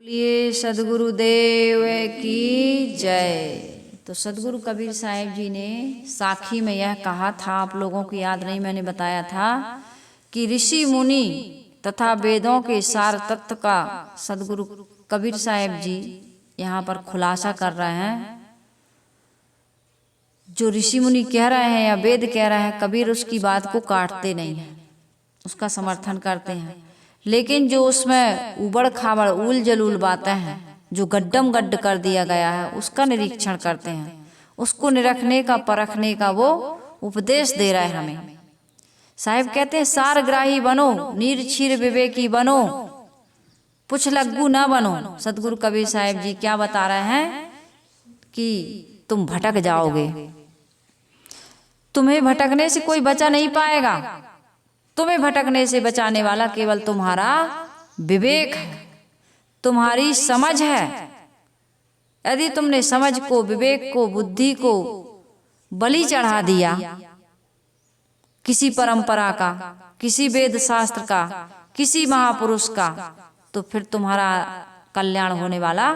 बोलिए सदगुरुदेव की जय। तो सदगुरु कबीर साहिब जी ने साखी में यह कहा था, आप लोगों को याद नहीं, मैंने बताया था कि ऋषि मुनि तथा वेदों के सार तत्व का सदगुरु कबीर साहिब जी यहाँ पर खुलासा कर रहे हैं। जो ऋषि मुनि कह रहे हैं या वेद कह रहे हैं, कबीर उसकी बात को काटते नहीं हैं, उसका समर्थन करते हैं। लेकिन जो उसमें उबड़ खाबड़ उल जलूल बातें हैं, जो गड्ढम गड्ढ कर दिया गया है, उसका निरीक्षण करते हैं, उसको निरखने का परखने का वो उपदेश दे रहा है हमें। साहिब कहते हैं सारग्राही बनो, नीर क्षीर विवेकी बनो, पुछ लग्गू ना बनो। सदगुरु कबीर साहिब जी क्या बता रहे हैं कि तुम भटक जाओगे, तुम्हें भटकने से कोई बचा नहीं पाएगा। तुम्हें भटकने से बचाने वाला केवल तुम्हारा विवेक है, तुम्हारी समझ है। यदि तुमने समझ को, विवेक को, बुद्धि को बलि चढ़ा दिया किसी परंपरा का, किसी वेद शास्त्र का, किसी महापुरुष का, तो फिर तुम्हारा कल्याण होने वाला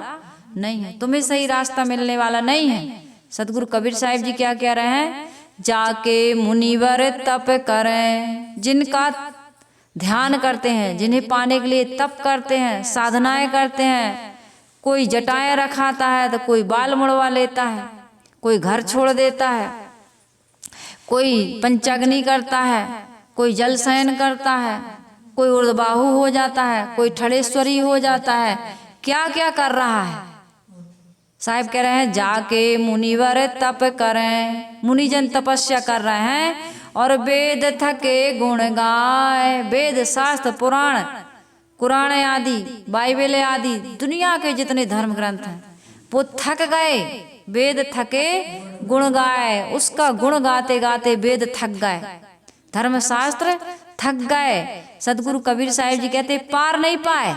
नहीं है, तुम्हें सही रास्ता मिलने वाला नहीं है। सदगुरु कबीर साहिब जी क्या कह रहे हैं? जाके मुनिवर तप करें, जिनका ध्यान करते हैं, जिन्हें पाने के लिए तप करते हैं, साधनाएं करते हैं। कोई जटाएं रखाता है तो कोई बाल मुड़वा लेता है, कोई घर छोड़ देता है, कोई पंचाग्नि करता है, कोई जल शयन करता है, कोई उर्दबाहु हो जाता है, कोई ठड़ेश्वरी हो जाता है, क्या क्या कर रहा है। साहिब कह रहे हैं जाके मुनिवर तप करें, मुनिजन तपस्या कर रहे हैं और वेद थके गुण गाए। वेद शास्त्र पुराण, कुरान आदि, बाइबल आदि, दुनिया के जितने धर्म ग्रंथ हैं वो थक गए, वेद थके गुण गाए। उसका गुण गाते गाते वेद थक गए, धर्मशास्त्र थक गए। सदगुरु कबीर साहिब जी कहते पार नहीं पाए।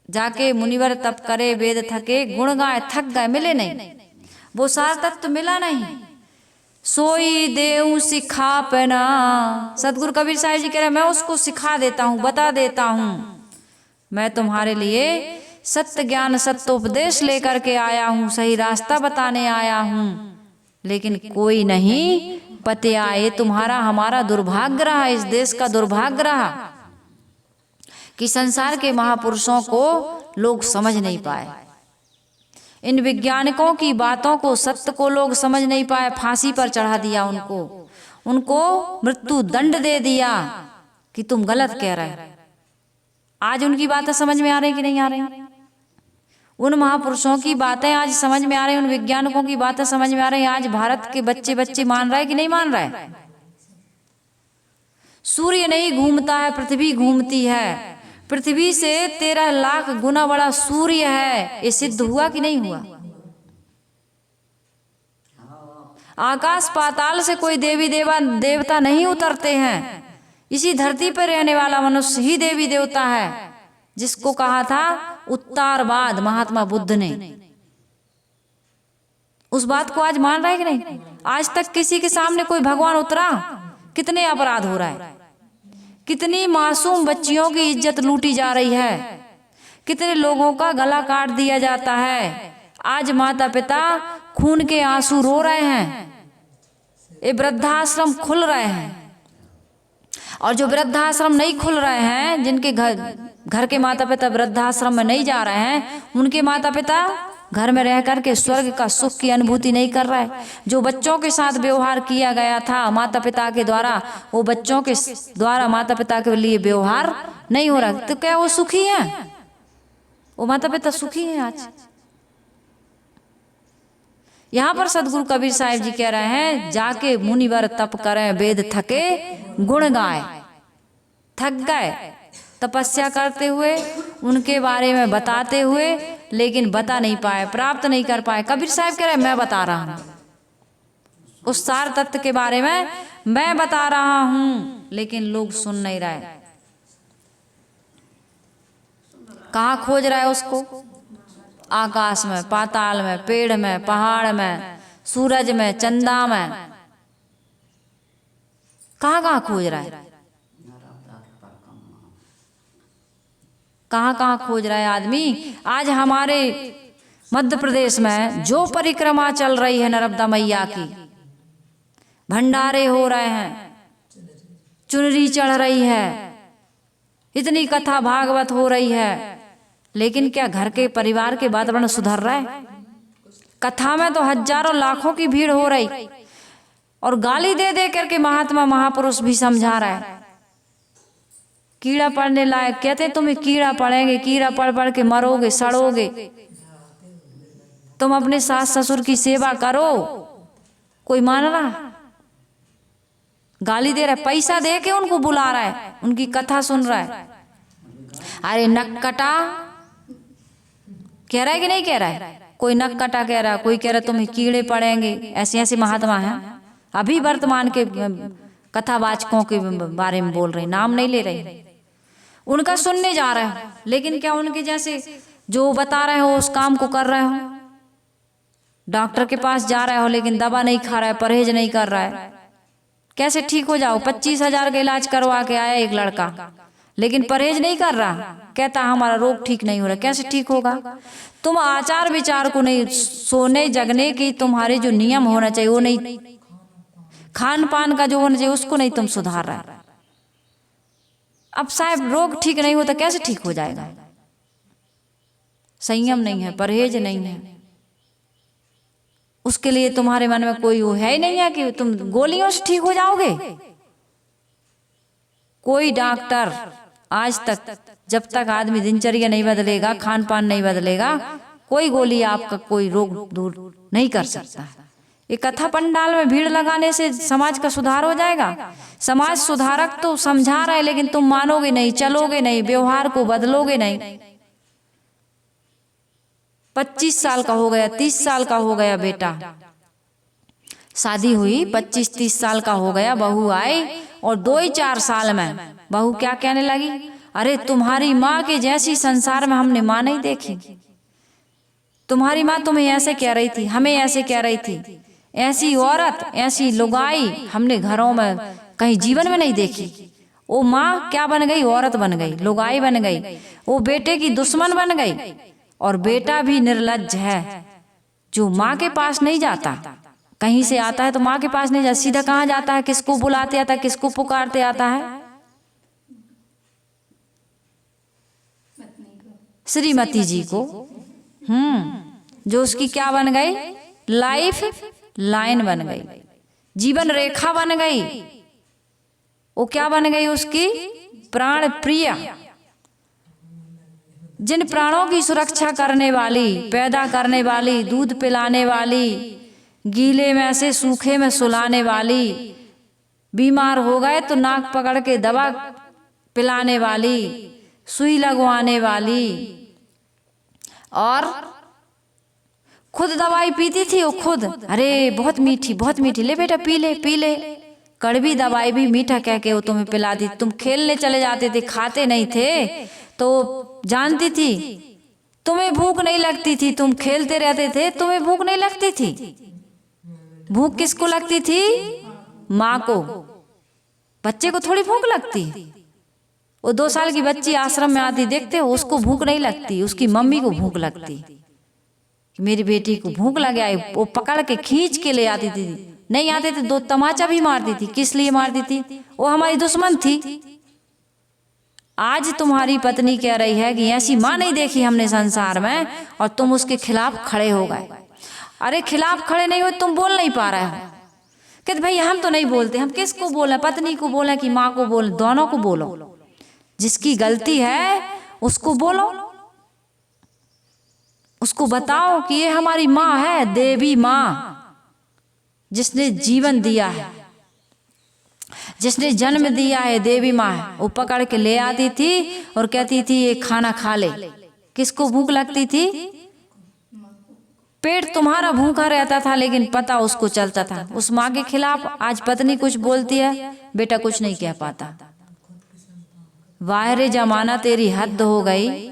जाके मुनिवर तप करे, वेद थके गुण गाए, थक गए, मिले नहीं, वो सार तत्व मिला नहीं। सोई देऊ सिखा पना, सदगुरु कबीर साहिब जी कह रहे मैं उसको सिखा देता हूँ, बता देता हूँ। मैं तुम्हारे लिए सत्य ज्ञान सत्योपदेश लेकर के आया हूँ, सही रास्ता बताने आया हूँ, लेकिन कोई नहीं पते आए। तुम्हारा हमारा दुर्भाग्य रहा, इस देश का दुर्भाग्य रहा कि संसार के महापुरुषों को लोग समझ नहीं पाए, इन वैज्ञानिकों की बातों को, सत्य को लोग समझ नहीं पाए। फांसी पर चढ़ा दिया उनको मृत्यु दंड दे दिया कि तुम गलत कह रहे। आज उनकी बातें समझ में आ रही कि नहीं आ रही? उन महापुरुषों की बातें आज समझ में आ रही, उन वैज्ञानिकों की बातें समझ में आ रही। आज भारत के बच्चे मान रहे कि नहीं मान रहे? सूर्य नहीं घूमता है, पृथ्वी घूमती है। पृथ्वी से 13 लाख गुना बड़ा सूर्य है, ये सिद्ध हुआ कि नहीं हुआ? आकाश पाताल से कोई देवी देवता नहीं उतरते हैं, इसी धरती पर रहने वाला मनुष्य ही देवी देवता है, जिसको कहा था उत्तरवाद महात्मा बुद्ध ने। उस बात को आज मान रहा है कि नहीं? आज तक किसी के सामने कोई भगवान उतरा? कितने अपराध हो रहा है, कितनी मासूम बच्चियों की इज्जत लूटी जा रही है, कितने लोगों का गला काट दिया जाता है। आज माता पिता खून के आंसू रो रहे हैं, ये वृद्धाश्रम खुल रहे हैं, और जो वृद्धाश्रम नहीं खुल रहे हैं, जिनके घर के माता पिता वृद्धाश्रम में नहीं जा रहे हैं, उनके माता पिता घर में रह करके स्वर्ग का सुख की अनुभूति नहीं कर रहा है। जो बच्चों के साथ व्यवहार किया गया था माता पिता के द्वारा, वो बच्चों के द्वारा माता पिता के लिए व्यवहार नहीं हो रहा, तो क्या वो सुखी हैं? वो माता पिता सुखी हैं आज? यहाँ पर सदगुरु कबीर साहिब जी कह रहे हैं जाके मुनिवर तप करें, वेद थके गुण गाए। थक गए तपस्या करते हुए, उनके बारे में बताते हुए, लेकिन बता नहीं पाए, प्राप्त नहीं कर पाए। कबीर साहब कह रहे मैं बता रहा हूं, उस सार तत्व के बारे में मैं बता रहा हूं, लेकिन लोग सुन नहीं रहे। कहाँ खोज रहा है उसको? आकाश में, पाताल में, पेड़ में, पहाड़ में, सूरज में, चंदा में, कहाँ कहाँ खोज रहा है? कहाँ कहाँ खोज रहा है आदमी। आज हमारे मध्य प्रदेश में जो परिक्रमा चल रही है नर्मदा मैया की, भंडारे हो रहे हैं, चुनरी चढ़ रही है, इतनी कथा भागवत हो रही है, लेकिन क्या घर के परिवार के वातावरण सुधर रहा है? कथा में तो हजारों लाखों की भीड़ हो रही और गाली दे दे करके महात्मा महापुरुष भी समझा रहा है। कीड़ा पड़ने लायक कहते तुम्हें कीड़ा पड़ेंगे, कीड़ा पड़ पड़ के मरोगे, सड़ोगे। तुम अपने सास ससुर की सेवा करो, कोई मान रहा? गाली दे रहा है, पैसा दे के उनको बुला रहा है, उनकी कथा सुन रहा है। अरे नक कटा कह रहा है कि नहीं कह रहा है? कोई नक कटा कह रहा है, कोई कह रहा है तुम्हें कीड़े पड़ेंगे। ऐसे ऐसे महात्मा हैं अभी वर्तमान के कथावाचकों के बारे में बोल रहे, नाम नहीं ले रहे, उनका सुनने जा रहे हो, लेकिन क्या उनके जैसे जो बता रहे हो उस काम को कर रहे हो? डॉक्टर के पास जा रहे हो लेकिन दवा नहीं खा रहा है, परहेज नहीं कर रहा है, कैसे ठीक हो जाओ? 25,000 का इलाज करवा के आया एक लड़का, लेकिन परहेज नहीं कर रहा, कहता हमारा रोग ठीक नहीं हो रहा। कैसे ठीक होगा? तुम आचार विचार को नहीं, सोने जगने की तुम्हारे जो नियम होना चाहिए वो नहीं, खान पान का जो होना चाहिए उसको नहीं तुम सुधार रहा है। अब साहब रोग ठीक नहीं होता कैसे ठीक हो जाएगा? संयम नहीं है, परहेज नहीं है, उसके लिए तुम्हारे मन में कोई वो है ही नहीं है कि तुम गोलियों से ठीक हो जाओगे। कोई डॉक्टर आज तक, जब तक आदमी दिनचर्या नहीं बदलेगा, खान पान नहीं बदलेगा, कोई गोली आपका कोई रोग दूर नहीं कर सकता है। ये कथा पंडाल में भीड़ लगाने से समाज का सुधार हो जाएगा? समाज सुधारक तो समझा रहा है, लेकिन तुम मानोगे नहीं, चलोगे नहीं, व्यवहार को बदलोगे नहीं। 25 साल का हो गया, 30 साल का हो गया बेटा, शादी हुई, 25-30 साल का हो गया, बहू आई और 2-4 साल में बहू क्या कहने लगी? अरे तुम्हारी माँ के जैसी संसार में हमने माँ नहीं देखी। तुम्हारी माँ तुम्हें ऐसे कह रही थी, हमें ऐसे कह रही थी, ऐसी औरत, ऐसी लुगाई हमने घरों में कहीं जीवन में नहीं देखी। वो माँ क्या बन गई? औरत बन गई, लुगाई बन गई, वो बेटे की दुश्मन बन गई। और बेटा भी निर्लज्ज है, जो माँ के पास नहीं जाता, कहीं से आता है तो माँ के पास नहीं जाता, सीधा कहाँ जाता है? किसको बुलाते आता है, किसको पुकारते आता है? श्रीमती जी को। जो उसकी क्या बन गई? लाइफ लाइन बन गई, जीवन रेखा बन गई। वो क्या बन गई? उसकी प्राण प्रिया। जिन प्राणों की सुरक्षा करने वाली, पैदा करने वाली, दूध पिलाने वाली, गीले में से सूखे में सुलाने वाली, बीमार हो गए तो नाक पकड़ के दवा पिलाने वाली, सुई लगवाने वाली, और खुद दवाई पीती थी वो खुद। अरे बहुत मीठी, बहुत मीठी, ले बेटा पी ले, पी ले। कड़वी दवाई भी मीठा कह के वो तुम्हें पिलाती। तुम खेलने चले जाते थे, खाते नहीं थे, तो जानती थी तुम्हें भूख नहीं लगती थी, तुम खेलते रहते थे, तुम्हें भूख नहीं लगती थी। भूख किसको लगती थी? माँ को। बच्चे को थोड़ी भूख लगती। वो 2 साल की बच्ची आश्रम में आती, देखते हो, उसको भूख नहीं लगती, उसकी मम्मी को भूख लगती। मेरी बेटी को भूख लगे आई, वो पकड़ के खींच के ले आती थी, नहीं आते थे 2 तमाचा भी मारती थी। किस लिए मारती थी? वो हमारी दुश्मन थी। आज तुम्हारी पत्नी कह रही है कि ऐसी माँ नहीं देखी हमने संसार में, और तुम उसके खिलाफ खड़े हो गए। अरे खिलाफ खड़े नहीं हो, तुम बोल नहीं पा रहे हो। कहते भाई हम तो नहीं बोलते, हम किसको बोले? पत्नी को बोले कि माँ को बोले? दोनों को बोलो। जिसकी गलती है उसको बोलो, उसको बताओ कि ये हमारी माँ है, देवी माँ, जिसने जीवन दिया है, जिसने जन्म दिया है, देवी माँ है। वो पकड़ के ले आती थी और कहती थी ये खाना खा ले। किसको भूख लगती थी? पेट तुम्हारा भूखा रहता था, लेकिन पता उसको चलता था। उस माँ के खिलाफ आज पत्नी कुछ बोलती है, बेटा कुछ नहीं कह पाता। वाहरे जमाना तेरी हद हो गई,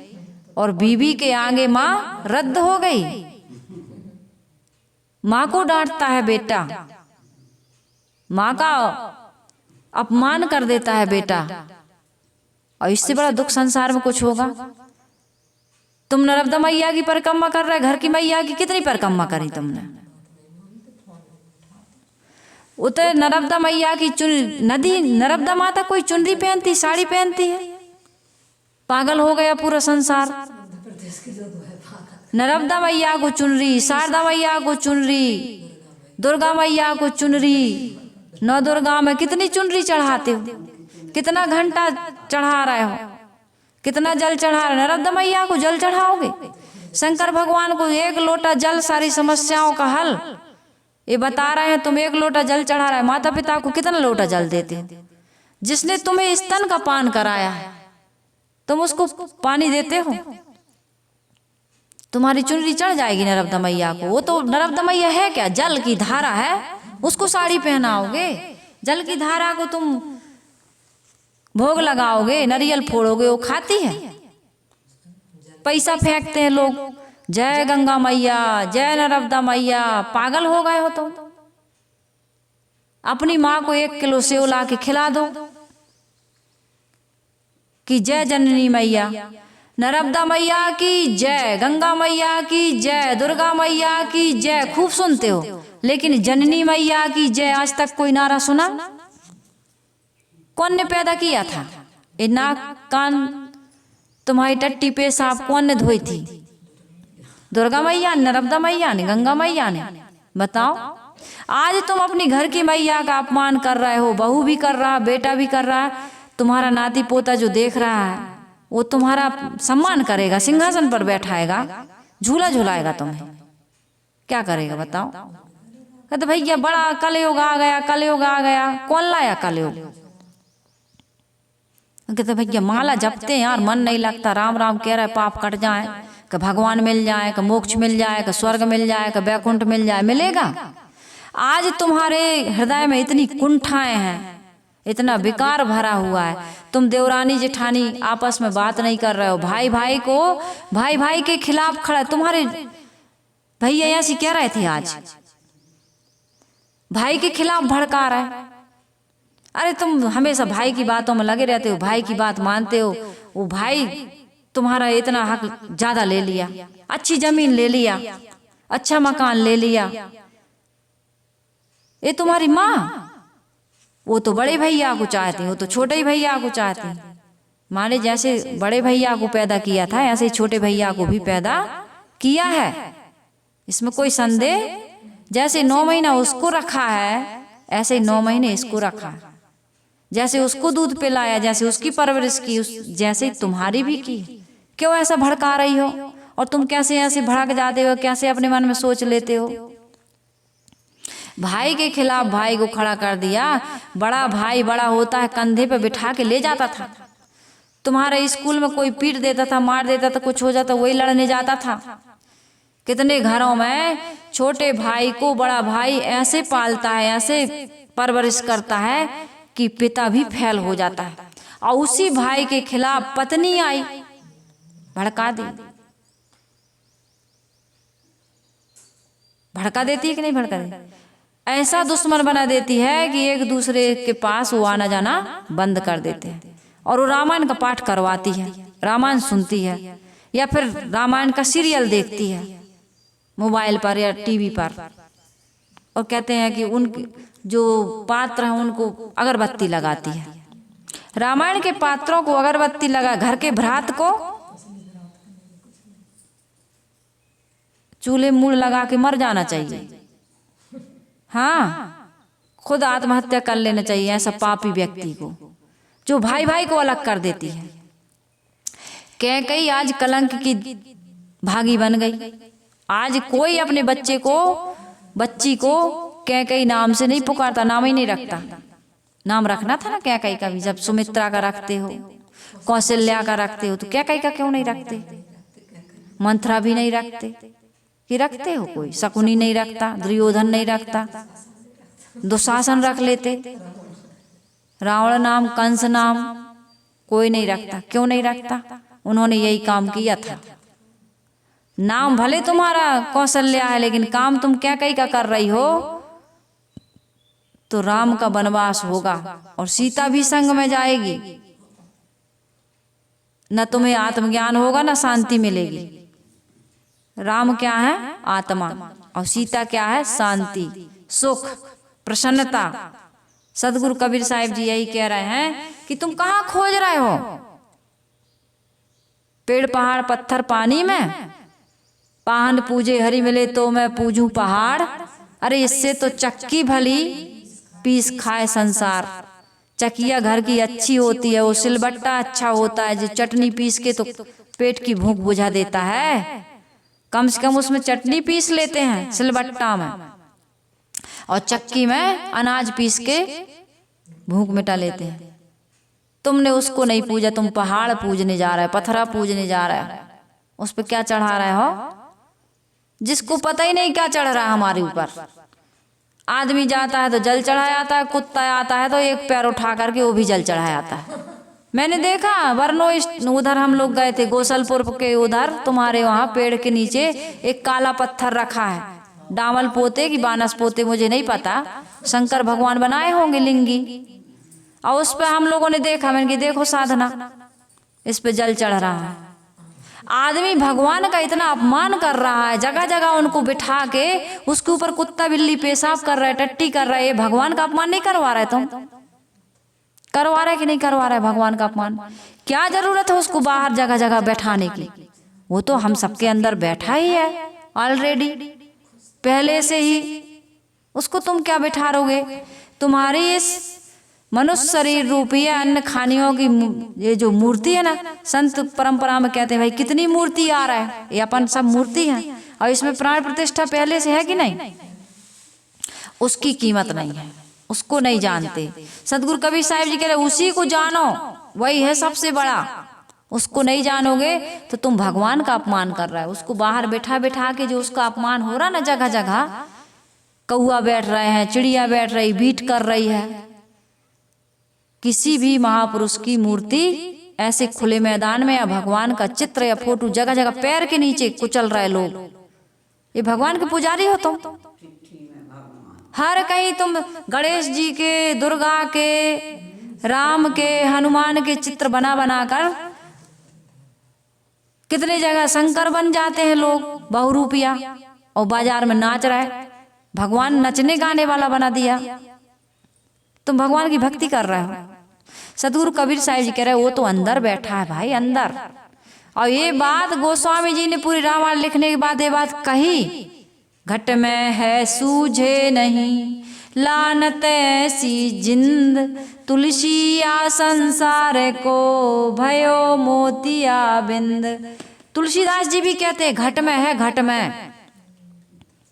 और बीवी के आगे माँ रद्द हो गई। माँ को डांटता है बेटा, माँ का अपमान कर देता है बेटा, और इससे बड़ा दुख संसार में कुछ होगा? तुम नर्मदा मैया की परिक्रमा कर रहे, घर की मैया की कितनी परिक्रमा करी तुमने? उतर नर्मदा मैया की नदी, नर्मदा माता कोई चुनरी पहनती, साड़ी पहनती है? पागल हो गया पूरा संसार। नर्मदा मैया को चुनरी, शारदा मैया को चुनरी, दुर्गा मैया को चुनरी, नौ दुर्गा में कितनी चुनरी चढ़ाते हो, कितना घंटा चढ़ा रहे हो, कितना जल चढ़ा रहे? नर्मदा मैया को जल चढ़ाओगे? शंकर भगवान को एक लोटा जल सारी समस्याओं का हल, ये बता रहे हैं। तुम एक लोटा जल चढ़ा रहे, माता पिता को कितना लोटा जल देते हो? जिसने तुम्हें स्तन का पान कराया है, तुम उसको पानी देते हो? तुम्हारी चुनरी चढ़ जाएगी नर्मदा मैया को। वो तो नर्मदा मैया है क्या? जल की धारा है, उसको साड़ी पहनाओगे? जल की धारा को तुम भोग लगाओगे, नारियल फोड़ोगे, वो खाती है? पैसा फेंकते हैं लोग, जय गंगा मैया, जय नर्मदा मैया। पागल हो गए हो तुम। अपनी माँ को 1 किलो सेव ला के खिला दो कि जय जननी मैया, नर्मदा मैया की जय, गंगा मैया की जय, दुर्गा मैया की जय, खूब सुनते हो। लेकिन जननी मैया की जय आज तक कोई नारा सुना? कौन ने पैदा किया था? ये नाक कान तुम्हारी टट्टी पेशाब कौन ने धोई थी? दुर्गा मैया ने, नर्मदा मैया ने, गंगा मैया ने? बताओ। आज तुम अपनी घर की मैया का अपमान कर रहे हो, बहू भी कर रहा, बेटा भी कर रहा। तुम्हारा नाती पोता जो देख रहा है वो तुम्हारा सम्मान करेगा, सिंहासन पर बैठाएगा, झूला झूलाएगा तुम्हें। क्या करेगा बताओ? कहते भैया बड़ा कलयुग आ गया, कलयुग आ गया। कौन लाया कलयुग? कहते भैया माला जपते हैं यार, मन नहीं लगता, राम राम कह रहा है, पाप कट जाए, कि भगवान मिल जाए, कि मोक्ष मिल जाए, कि स्वर्ग मिल जाए, कि वैकुंठ मिल जाए। मिलेगा? आज तुम्हारे हृदय में इतनी कुंठाएं हैं, इतना विकार भरा हुआ है। तुम देवरानी जेठानी आपस में बात नहीं कर रहे हो, भाई भाई को, भाई भाई के खिलाफ खड़ा। तुम्हारे भैया ऐसी कह रहे थे, आज भाई के खिलाफ भड़का रहा है। अरे तुम हमेशा भाई की बातों में लगे रहते हो, भाई की बात मानते हो। वो भाई तुम्हारा इतना हक ज्यादा ले लिया, अच्छी जमीन ले लिया, अच्छा मकान ले लिया। ये तुम्हारी माँ, वो तो बड़े भैया को चाहती, वो तो छोटे भैया को चाहती। माने जैसे बड़े भैया को पैदा किया था, ऐसे ही छोटे भैया को भी पैदा किया है, इसमें कोई संदेह। जैसे 9 महीना उसको रखा है, ऐसे ही 9 महीने इसको रखा। जैसे उसको दूध पिलाया, जैसे उसकी परवरिश की, जैसे तुम्हारी भी की। क्यों ऐसा भड़का रही हो? और तुम कैसे ऐसे भड़क जाते हो, कैसे अपने मन में सोच लेते हो? भाई के खिलाफ भाई को खड़ा कर दिया। बड़ा भाई बड़ा होता है, कंधे पे बिठा के ले जाता था। तुम्हारे स्कूल में कोई पीट देता था, मार देता था, कुछ हो जाता, वही लड़ने जाता था। कितने घरों में छोटे भाई को बड़ा भाई ऐसे पालता है, ऐसे परवरिश करता है कि पिता भी फेल हो जाता है। और उसी भाई के खिलाफ पत्नी आई, भड़का दी। भड़का देती है कि नहीं भड़का देती? ऐसा दुश्मन बना देती है कि एक दूसरे के पास वो आना जाना बंद कर देते हैं। और वो रामायण का पाठ करवाती है, रामायण सुनती है, या फिर रामायण का सीरियल देखती है मोबाइल पर या टीवी पर। और कहते हैं कि उन जो पात्र हैं उनको अगरबत्ती लगाती है। रामायण के पात्रों को अगरबत्ती लगा, घर के भ्रात को चूल्हे मुड़ लगा के मर जाना चाहिए। हाँ, खुद आत्महत्या कर लेना चाहिए ऐसा पापी व्यक्ति को, जो भाई भाई को अलग कर देती है। कैकई आज कलंक की भागी बन गई। आज कोई अपने बच्चे को, बच्ची को कैकई नाम से नहीं पुकारता, नाम ही नहीं रखता। नाम रखना था ना कैकई का भी, जब सुमित्रा का रखते हो, कौशल्या का रखते हो, तो कैकई का क्यों नहीं रखते? मंथरा भी नहीं रखते कि रखते हो? कोई शकुनी नहीं रखता, दुर्योधन नहीं रखता, दुशासन रख लेते, रावण नाम, कंस नाम कोई नहीं रखता। क्यों नहीं रखता? उन्होंने यही काम किया था। नाम भले तुम्हारा कौशल्या है, लेकिन काम तुम कैकई का कर रही हो, तो राम का वनवास होगा और सीता भी संग में जाएगी। न तुम्हें आत्मज्ञान होगा, न शांति मिलेगी। राम क्या है? आत्मा। और सीता क्या है? शांति, सुख, प्रसन्नता। सदगुरु कबीर साहिब जी यही कह रहे हैं कि तुम कहाँ खोज रहे हो? पेड़ पहाड़ पत्थर पानी में, पाहन पूजे हरि मिले तो मैं पूजूं पहाड़। अरे इससे तो चक्की भली पीस खाए संसार। चकिया घर की अच्छी होती है, वो सिलबट्टा अच्छा होता है जो चटनी पीस के तो पेट की भूख बुझा देता है। कम से कम उसमें चटनी पीस लेते हैं सिलबट्टा में, और चक्की में अनाज पीस के भूख मिटा लेते हैं। तुमने उसको नहीं पूजा, तुम पहाड़ पूजने जा रहे हो, पत्थरा पूजने जा रहे हो। उस पर क्या चढ़ा रहे हो? जिसको पता ही नहीं क्या चढ़ रहा है हमारे ऊपर। आदमी जाता है तो जल चढ़ाया आता है, कुत्ता आता है तो एक पैर उठा करके वो भी जल चढ़ाया आता है। मैंने देखा वरनो उधर हम लोग गए थे गोसलपुर के उधर, तुम्हारे वहाँ पेड़ के नीचे एक काला पत्थर रखा है, डामल पोते की बानस पोते मुझे नहीं पता, शंकर भगवान बनाए होंगे लिंगी। और उस पर हम लोगों ने देखा, मैंने कि देखो साधना, इस पे जल चढ़ रहा है। आदमी भगवान का इतना अपमान कर रहा है, जगह जगह उनको बिठा के उसके ऊपर कुत्ता बिल्ली पेशाब कर रहा है, टट्टी कर रहा है। ये भगवान का अपमान नहीं करवा रहे तुम? करवा रहे कि नहीं करवा रहे भगवान का अपमान? क्या जरूरत है उसको बाहर जगह जगह बैठाने की? वो तो हम सबके अंदर बैठा ही है ऑलरेडी पहले से ही। उसको तुम क्या बिठा रोगे? तुम्हारी इस मनुष्य शरीर रूपी अन्न खानियों की ये जो मूर्ति है ना, संत परंपरा में कहते हैं भाई कितनी मूर्ति आ रहा है, ये अपन सब मूर्ति है और इसमें प्राण प्रतिष्ठा पहले से है कि नहीं? उसकी कीमत नहीं है, उसको नहीं जानते। सदगुरु कबीर साहिब जी कह रहे उसी को जानो, वही है सबसे बड़ा। उसको नहीं जानोगे तो तुम भगवान का अपमान कर रहा है। उसको बाहर बैठा बैठा के जो उसका अपमान हो रहा ना, जगह जगह कौआ बैठ रहे हैं, चिड़िया बैठ रही, बीट कर रही है। किसी भी महापुरुष की मूर्ति ऐसे खुले मैदान में या भगवान का चित्र या फोटो जगह जगह पैर के नीचे कुचल रहे लोग, ये भगवान के पुजारी हो तुम? हर कहीं तुम गणेश जी के, दुर्गा के, राम के, हनुमान के चित्र बना बना कर कितने जगह शंकर बन जाते हैं लोग बहुरूपिया, और बाजार में नाच रहे। भगवान नचने गाने वाला बना दिया, तुम भगवान की भक्ति कर रहे हो। सदगुरु कबीर साहिब जी कह रहे वो तो अंदर बैठा है भाई, अंदर। और ये बात गोस्वामी जी ने पूरी रामायण लिखने के बाद ये बात कही, घट में है सूझे नहीं लानत ऐसी जिंद, तुलसिया संसार को भयो मोतिया बिंद। तुलसीदास जी भी कहते हैं घट में है, घट में।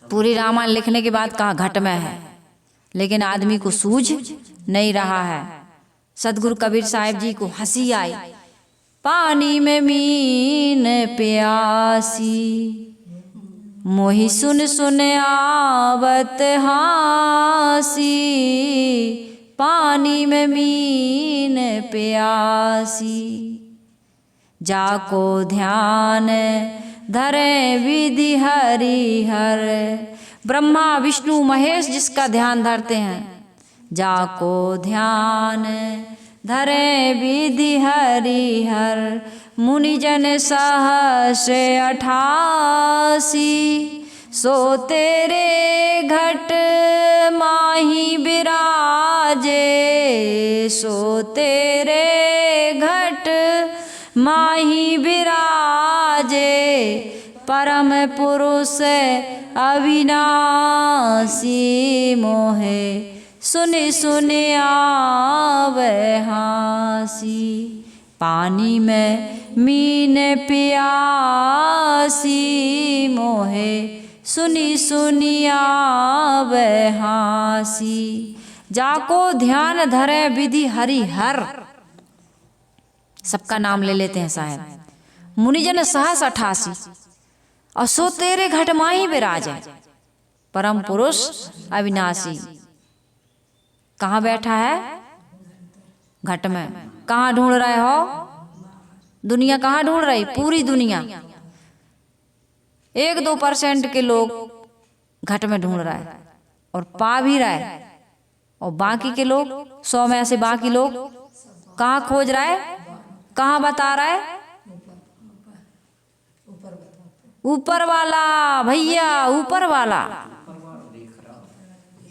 पूरी रामायण लिखने के बाद कहा घट में है, लेकिन आदमी को सूझ नहीं रहा है। सदगुरु कबीर साहिब जी को हंसी आई, पानी में मीन प्यासी, मोहि सुन सुन आवत हासी। पानी में मीन प्यासी, जाको ध्यान धरे विधि हरि हर। ब्रह्मा विष्णु महेश जिसका ध्यान धरते हैं, जाको ध्यान धरे विधि हरि हर। मुनिजन सहस 88, सो तेरे घट माही बिराजे, सो तेरे घट माही बिराजे। परम पुरुष अविनाशी, मोहे सुनि सुनि आवे हासी। पानी में मीन प्यासी, मोहे सुनि सुनि आवे हासी। जाको ध्यान धरे विधि हरि हर। सबका नाम ले लेते हैं साहब। मुनिजन सहस 88, और सो तेरे घट माही विराज है। परम पुरुष अविनाशी कहाँ बैठा है? घट में। कहाँ ढूंढ रहे हो? दुनिया कहाँ ढूंढ रही? पूरी दुनिया 1-2% के लोग घट में ढूंढ रहा है और पा भी रहा है, और बाकी के लोग 100 में से बाकी लोग कहाँ खोज रहा है? कहाँ बता रहा है? ऊपर वाला भैया, ऊपर वाला।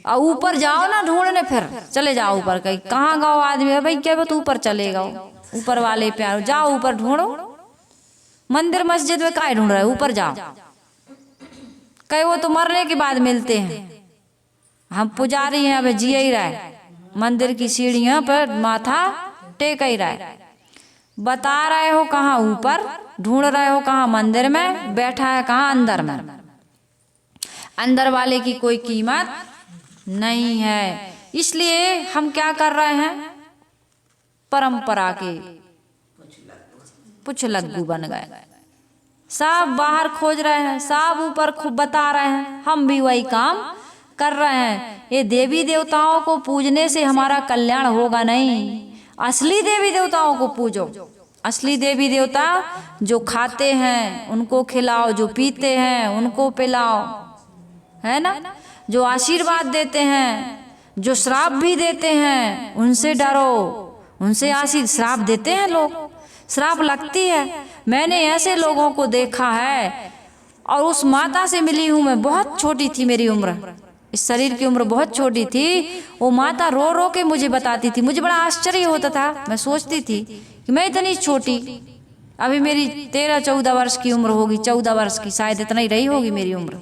और ऊपर जाओ ना ढूंढने, फिर चले जाओ ऊपर। कहीं कहाँ गाओ आदमी है भाई, क्या तू ऊपर चले गाओ, ऊपर वाले प्यार जाओ ऊपर ढूंढो। मंदिर मस्जिद में काहे ढूंढ रहे, ऊपर जाओ। कहीं वो तो मरने के बाद मिलते हैं। हम पुजारी हैं, अब जिए ही रहे, मंदिर की सीढ़ियों पर माथा टेक ही रहे। बता रहे हो कहाँ ऊपर, ढूंढ रहे हो कहाँ मंदिर में, बैठा है कहाँ अंदर में। अंदर वाले की कोई कीमत नहीं है। इसलिए हम क्या कर रहे हैं, परंपरा के पुछलग्गू बन गए। सब बाहर खोज रहे हैं, सब ऊपर खूब बता रहे हैं, हम भी वही काम कर रहे हैं। ये देवी देवताओं को पूजने से हमारा कल्याण होगा नहीं। असली देवी देवताओं को पूजो। असली देवी देवता जो खाते हैं उनको खिलाओ, जो पीते हैं उनको पिलाओ, है ना। जो आशीर्वाद देते हैं, जो श्राप भी देते हैं, उनसे डरो, उनसे श्राप देते हैं लोग, श्राप लगती है। मैंने ऐसे लोगों को देखा है। और उस माता से मिली हूँ मैं, बहुत छोटी थी मेरी उम्र, इस शरीर की उम्र बहुत छोटी थी। वो माता रो रो के मुझे बताती थी, मुझे बड़ा आश्चर्य होता था। मैं सोचती थी कि मैं इतनी छोटी, अभी मेरी 13-14 वर्ष की उम्र होगी, 14 वर्ष की शायद, इतना ही रही होगी मेरी उम्र।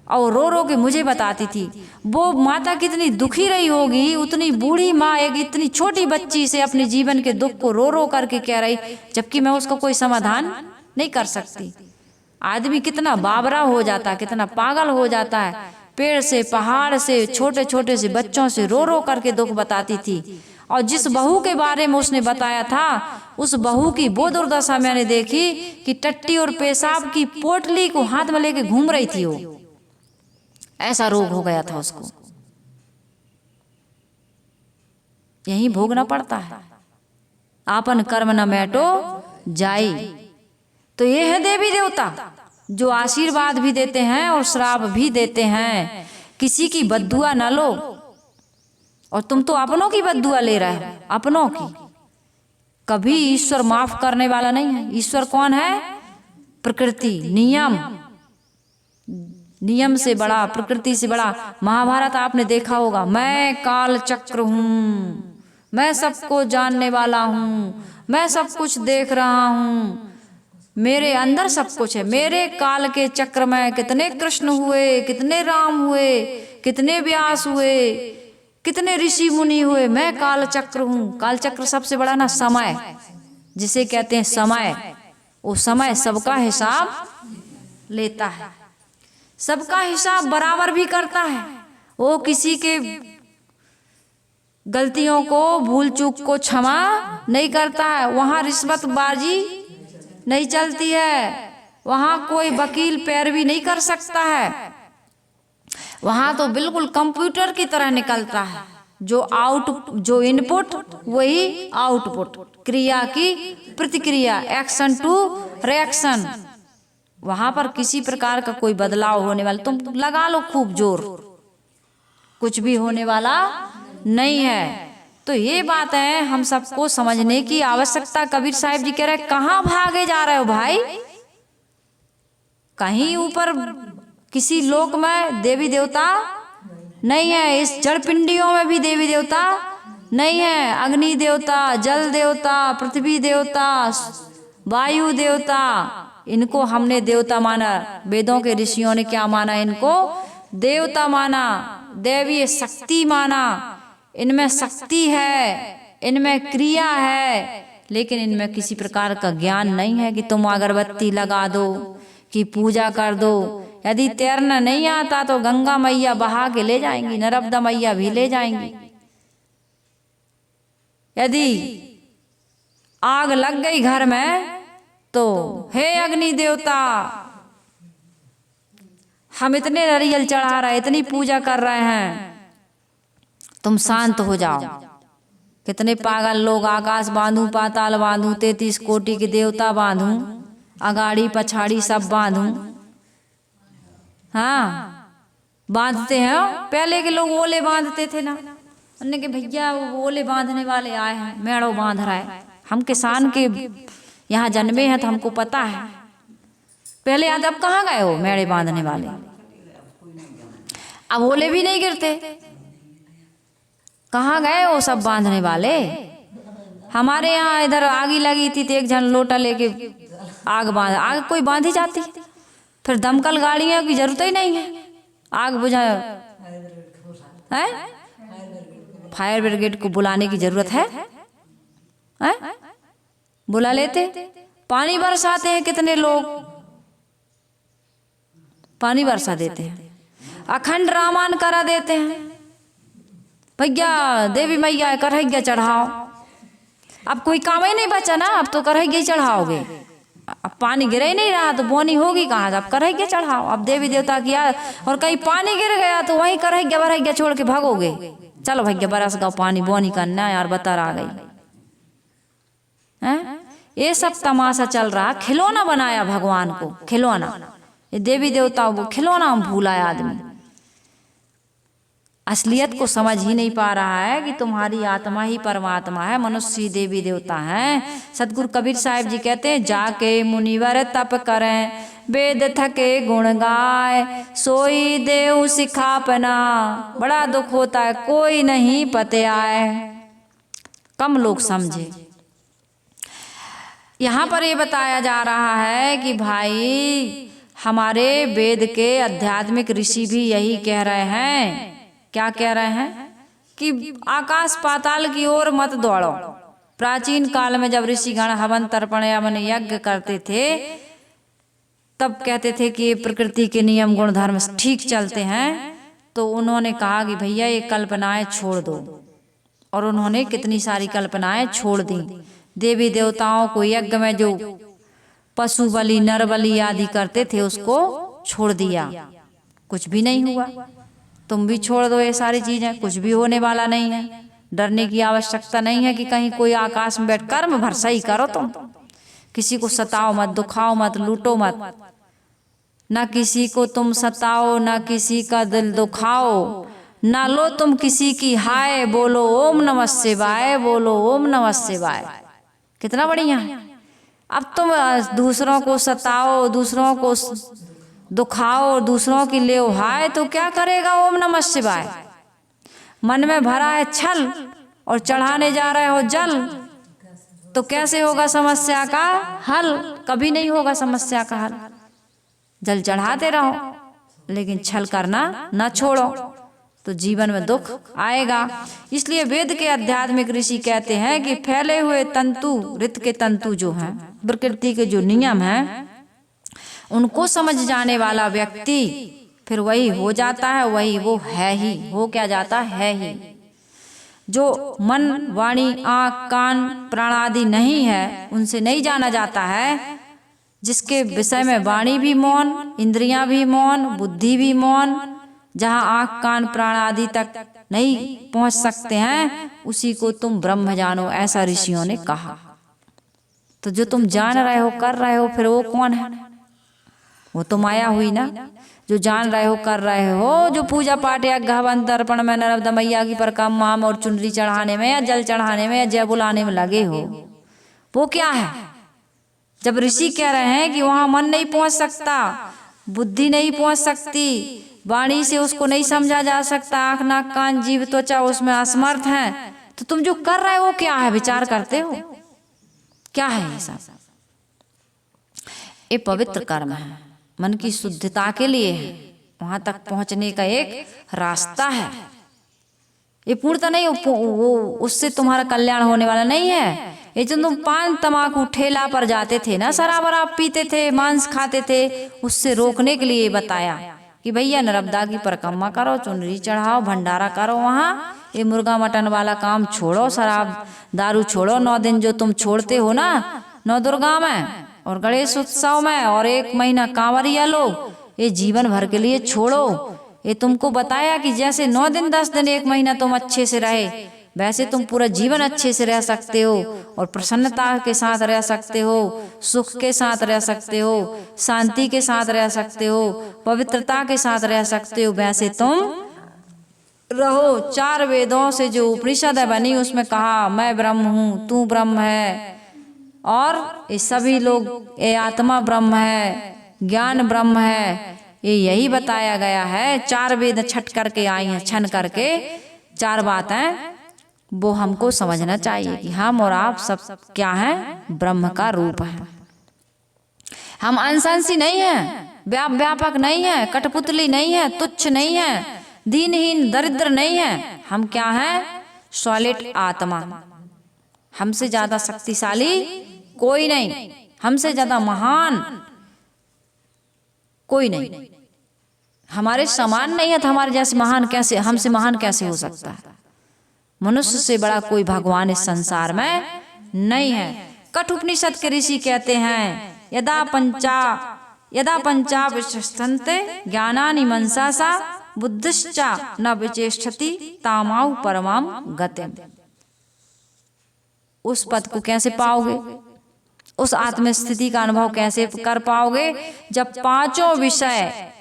और रो रो के मुझे बताती थी। वो माता कितनी दुखी रही होगी, उतनी बूढ़ी माँ एक इतनी छोटी बच्ची से अपने जीवन के दुख को रो रो करके कह रही, जबकि मैं उसका कोई समाधान नहीं कर सकती। आदमी कितना बावरा हो जाता, कितना पागल हो जाता है। पेड़ से, पहाड़ से, छोटे छोटे से बच्चों से रो रो करके दुख बताती थी। और जिस बहू के बारे में उसने बताया था, उस बहू की वो दुर्दशा मैंने देखी कि टट्टी और पेशाब की पोटली को हाथ में लेके घूम रही थी। वो ऐसा रोग हो गया था उसको। यही भोगना पड़ता है। आपन कर्म न मैटो जाई। तो ये है देवी देवता जो आशीर्वाद भी देते हैं और श्राप भी देते हैं। किसी की बद्दुआ न लो। और तुम तो अपनों की बद्दुआ ले रहे हो, अपनों की। कभी ईश्वर माफ करने वाला नहीं है। ईश्वर कौन है? प्रकृति, नियम। नियम से बड़ा, प्रकृति से बड़ा। महाभारत आपने देखा होगा, मैं काल चक्र हूँ, मैं सबको जानने वाला हूँ, मैं सब कुछ देख रहा हूँ, मेरे अंदर सब कुछ है। मेरे काल के चक्र में कितने कृष्ण हुए, कितने राम हुए, कितने व्यास हुए, कितने ऋषि मुनि हुए। मैं काल चक्र हूँ। काल चक्र सबसे बड़ा ना समय, जिसे कहते हैं समय। वो समय सबका हिसाब लेता है, सबका हिसाब बराबर भी करता है। वो किसी के गलतियों को, भूल चूक को क्षमा नहीं करता है। वहां रिश्वतबाजी नहीं चलती है, वहां कोई वकील पैरवी नहीं कर सकता है। वहां तो बिल्कुल कंप्यूटर की तरह निकलता है। जो इनपुट वही आउटपुट, क्रिया की प्रतिक्रिया, एक्शन टू रिएक्शन। वहां पर किसी प्रकार का कोई बदलाव होने वाला, तुम लगा लो खूब जोर, कुछ भी होने वाला नहीं है। तो ये बात है हम सबको समझने की आवश्यकता। कबीर साहिब जी कह रहे, कहां भागे जा रहे हो भाई? कहीं ऊपर किसी लोक में देवी देवता नहीं है, इस जड़ पिंडियों में भी देवी देवता नहीं है। अग्नि देवता, जल देवता, पृथ्वी देवता, वायु देवता, इनको हमने देवता माना। वेदों के ऋषियों ने क्या माना? इनको देवता माना, दैवीय शक्ति माना। इनमें शक्ति है, इनमें क्रिया है, लेकिन इनमें किसी प्रकार का ज्ञान नहीं है कि तुम अगरबत्ती लगा दो, कि पूजा कर दो। यदि तैरना नहीं आता तो गंगा मैया बहा के ले जाएंगी, नर्मदा मैया भी ले जाएंगी। यदि आग लग गई घर में तो हे अग्नि देवता, हम इतने नारियल चढ़ा रहे, इतनी पूजा कर रहे हैं, तुम शांत हो जाओ। कितने पागल लोग, आकाश बांधू, पाताल बांधू, 33 कोटि के देवता बांधू, अगाड़ी पछाड़ी सब बांधू। हाँ, बांधते हैं। पहले के लोग ओले बांधते थे ना, उन्होंने के भैया वो ओले बांधने वाले आए हैं, मेड़ो बांध रहा है। हम किसान के यहाँ जन्मे हैं तो हमको पता है पहले आते, अब कहाँ गए हो मेड़े बांधने वाले? अब ओले भी नहीं गिरते, कहाँ गए वो सब बांधने वाले? हमारे यहाँ इधर आग ही लगी थी तो एक जन लोटा लेके आग कोई बांधी जाती, फिर दमकल गाड़ियां की जरूरत ही नहीं है आग बुझा है। फायर ब्रिगेड को बुलाने की जरूरत है? बुला लेते। पानी बरसाते हैं, कितने लोग पानी बरसा देते हैं, अखंड रामायण करा देते हैं, भैया देवी मैया करहैया चढ़ाओ। अब कोई काम ही नहीं बचा ना, अब तो करहैया चढ़ाओगे। अब पानी गिर ही नहीं रहा तो बोनी होगी कहाँ से? अब करहैया चढ़ाओ। अब देवी देवता किया और कहीं पानी गिर गया तो वहीं करहैया बरहैया छोड़ के भागोगे। चलो भैया बरस गाओ पानी, बोनी करना यार, बतर आ गई है। ये सब तमाशा चल रहा, खिलौना बनाया भगवान को, खिलौना। ये देवी देवताओं को खिलौना भूला है आदमी, असलियत को समझ ही नहीं पा रहा है कि तुम्हारी आत्मा ही परमात्मा है, मनुष्य देवी देवता हैं। सतगुरु कबीर साहिब जी कहते हैं, जाके मुनिवर तप करें, वेद थके गुण गाय, सोई देव सिखापना। बड़ा दुख होता है, कोई नहीं पते आए, कम लोग समझे। यहाँ पर ये बताया जा रहा है कि भाई हमारे वेद के आध्यात्मिक ऋषि भी यही कह रहे हैं। क्या कह रहे हैं? कि आकाश पाताल की ओर मत दौड़ो। प्राचीन काल में जब ऋषिगण हवन तर्पण यमन यज्ञ करते थे तब कहते थे कि प्रकृति के नियम गुण धर्म ठीक चलते हैं, तो उन्होंने कहा कि भैया ये कल्पनाएं छोड़ दो, और उन्होंने कितनी सारी कल्पनाएं छोड़ दी। देवी देवताओं को यज्ञ में जो पशु बलि नर बलि आदि करते थे उसको छोड़ दिया, कुछ भी नहीं हुआ। तुम भी छोड़ दो ये सारी चीजें, कुछ भी होने वाला नहीं है। डरने की आवश्यकता नहीं है कि कहीं कोई आकाश में बैठ कर्म भर सही करो। तुम किसी को सताओ मत, दुखाओ मत, लूटो मत, ना किसी को तुम सताओ, ना किसी का दिल दुखाओ, ना लो तुम किसी की हाय, बोलो ओम नमः शिवाय, बोलो ओम नमः शिवाय। कितना बढ़िया है। अब तुम दूसरों को सताओ, दूसरों को दुखाओ, दूसरों की ले हाय, तो क्या करेगा ओम नमः शिवाय? मन में भरा है छल और चढ़ाने जा रहे हो जल, तो कैसे होगा समस्या का हल? कभी नहीं होगा समस्या का हल। जल चढ़ाते रहो लेकिन छल करना न छोड़ो, तो जीवन में दुख आएगा। इसलिए वेद के आध्यात्मिक ऋषि कहते हैं कि फैले हुए तंतु, ऋत के तंतु जो हैं, प्रकृति के जो नियम हैं, उनको समझ जाने वाला व्यक्ति फिर वही हो जाता है, वही वो है ही, हो क्या जाता है ही। जो मन वाणी आँख कान प्राण आदि नहीं है उनसे नहीं जाना जाता है, जिसके विषय में वाणी भी मौन, इंद्रियां भी मौन, बुद्धि भी मौन, जहाँ आँख कान प्राण आदि तक नहीं पहुंच सकते हैं, उसी को तुम ब्रह्म जानो, ऐसा ऋषियों ने कहा। तो जो तुम जान रहे हो कर रहे हो, फिर वो कौन है? वो तो माया हुई ना। जो जान रहे हो कर रहे हो, जो पूजा पाठ या हवन तर्पण में नर्मदा मैया की परिक्रमा में और चुनरी चढ़ाने में या जल चढ़ाने में या जय बुलाने में लगे हो, वो क्या है? जब ऋषि कह रहे हैं कि वहां मन नहीं पहुंच सकता, बुद्धि नहीं पहुंच सकती, वाणी से उसको नहीं समझा जा सकता, आंख नाक कान जीभ त्वचा उसमें असमर्थ हैं, तो तुम जो कर रहे हो क्या है? विचार करते हो क्या है? ये सब ये पवित्र कर्म है, मन की शुद्धता के लिए है, वहां तक पहुंचने का एक रास्ता है। ये पूर्णता नहीं, वो उससे तुम्हारा कल्याण होने वाला नहीं है। ये जो तुम पान तमाकू ठेला पर जाते थे ना, शराब वराब पीते थे, मांस खाते थे, उससे रोकने के लिए बताया कि भैया नर्मदा की परिक्रमा करो, चुनरी चढ़ाओ, भंडारा करो। वहाँ ये मुर्गा मटन वाला काम छोड़ो, शराब दारू छोड़ो। 9 दिन जो तुम छोड़ते हो ना, 9 दुर्गा में और गणेश उत्सव में और 1 महीना कांवरिया लोग, ये जीवन भर के लिए छोड़ो। ये तुमको बताया कि जैसे 9 दिन 10 दिन 1 महीना तुम अच्छे से रहे, वैसे तुम पूरा जीवन अच्छे से रह सकते हो और प्रसन्नता के साथ रह सकते हो, सुख के साथ रह सकते हो, शांति के साथ रह सकते हो, पवित्रता के साथ रह सकते हो। वैसे तुम रहो। 4 वेदों से जो उपनिषद है बनी, उसमें कहा मैं ब्रह्म हूँ, तू ब्रह्म है, और ये सभी लोग, ये आत्मा ब्रह्म है, ज्ञान ब्रह्म है, ये यही बताया गया है। 4 वेद छट करके आई हैं, छन करके 4 बातें, वो हमको समझना चाहिए कि हम और आप सब क्या हैं, ब्रह्म का रूप है। हम अंशंसी नहीं हैं, व्यापक नहीं है, कठपुतली नहीं है, तुच्छ नहीं है, दीनहीन दरिद्र नहीं है। हम क्या हैं, सॉलिड आत्मा। हमसे ज्यादा शक्तिशाली कोई नहीं, हमसे ज्यादा महान कोई नहीं, हमारे समान नहीं है तो हमारे जैसे महान कैसे, हमसे महान कैसे हो सकता है। मनुष्य से बड़ा कोई भगवान इस संसार में नहीं है। कठोपनिषद के ऋषि कहते हैं, यदा पंचा विशंते ज्ञानानि मनसा बुद्धिश्चा न विचेष्टति तामाउ परमाम गतिम। उस पद को कैसे पाओगे, उस आत्म स्थिति का अनुभव कैसे कर पाओगे, जब 5 विषय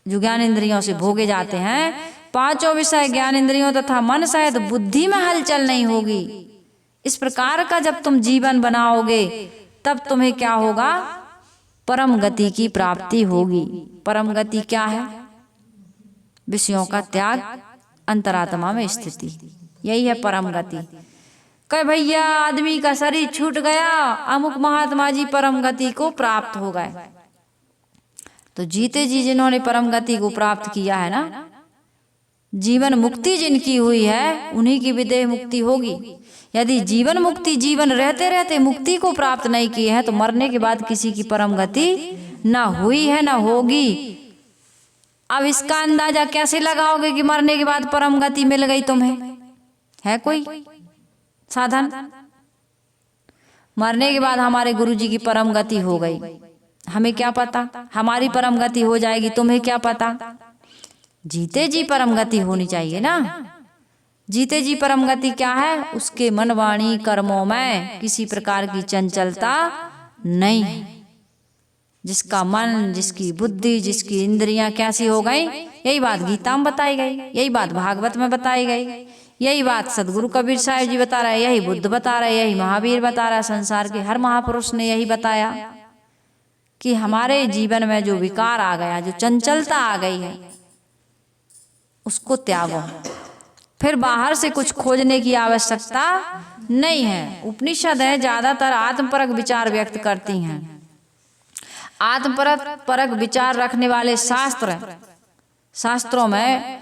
जो ज्ञान इंद्रियों से भोगे जाते हैं, 5 विषय ज्ञान इंद्रियों तथा मन सहित बुद्धि में हलचल नहीं होगी। इस प्रकार का जब तुम जीवन बनाओगे तब तुम्हें क्या होगा, परम गति की प्राप्ति होगी। परम गति क्या है, विषयों का त्याग, अंतरात्मा में स्थिति, यही है परम गति। कहे भैया आदमी का शरीर छूट गया, अमुक महात्मा जी परम गति को प्राप्त हो गए। तो जीते जी जिन्होंने परम गति को प्राप्त किया है ना, जीवन मुक्ति जिनकी हुई है, उन्हीं की विदेह मुक्ति होगी। यदि जीवन मुक्ति जीवन रहते रहते मुक्ति को प्राप्त नहीं किए हैं, तो मरने के बाद किसी की परम गति ना हुई है ना होगी। अब इसका अंदाजा कैसे लगाओगे कि मरने के बाद परम गति मिल गई तुम्हें, है कोई साधन? मरने के बाद हमारे गुरुजी की परम गति हो गई, हमें क्या पता, हमारी परम गति हो जाएगी, तुम्हें क्या पता। जीते जी परम गति होनी चाहिए ना। जीते जी परम गति क्या है, उसके मन वाणी कर्मों में किसी प्रकार की चंचलता नहीं है। जिसका मन, जिसकी बुद्धि, जिसकी इंद्रियां कैसी हो गई, यही बात गीता में बताई गई, यही बात भागवत में बताई गई, यही बात सदगुरु कबीर साहिब जी बता रहे, यही बुद्ध बता रहे, यही महावीर बता रहा, संसार के हर महापुरुष ने यही बताया कि हमारे जीवन में जो विकार आ गया, जो चंचलता आ गई है, उसको त्यागो। फिर बाहर से कुछ खोजने की आवश्यकता नहीं है। उपनिषद है ज्यादातर आत्मपरक विचार व्यक्त करती हैं। आत्मपरक विचार रखने वाले शास्त्रों में